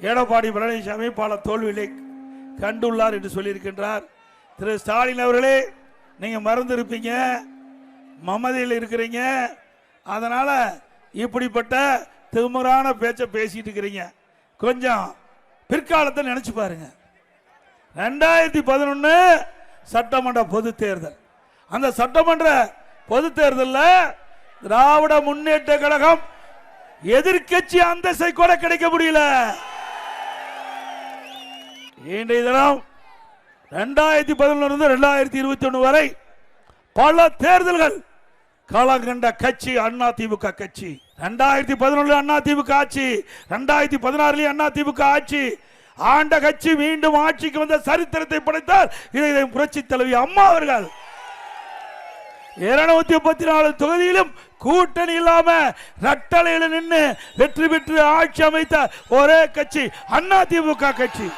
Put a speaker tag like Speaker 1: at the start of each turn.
Speaker 1: எடப்பாடி பழனிசாமி பல தோல்விகளை கண்டுள்ளார் என்று சொல்லியிருக்கின்றார். திரு ஸ்டாலின் அவர்களே, நீங்க மறந்துருப்பீங்க, மமதையில் இருக்கிறீங்க, அதனால இப்படிப்பட்ட திமுறான பேச்சை பேசிட்டு இருக்கிறீங்க. கொஞ்சம் பிற்காலத்தை நினைச்சு பாருங்க. 2011 சட்டமன்ற பொது தேர்தல், அந்த சட்டமன்ற பொது தேர்தலில் திராவிட முன்னேற்ற கழகம் எதிர்கட்சி அந்தஸ்தை கூட கிடைக்க முடியல. இன்றைய தினம் 2011 2021 வரை பல தேர்தல்கள் களம் கண்ட கட்சி அதிமுக கட்சி. 2011 அதிமுக ஆட்சி, 2016 அதிமுக ஆட்சி, ஆண்ட கட்சி மீண்டும் ஆட்சிக்கு வந்த சரித்திரத்தை படைத்தார் இதை புரட்சி தலைவி அம்மா அவர்கள். 234 தொகுதியிலும் கூட்டணி இல்லாம ரட்டளையில் நின்று வெற்றி பெற்று ஆட்சி அமைத்த ஒரே கட்சி அதிமுக கட்சி.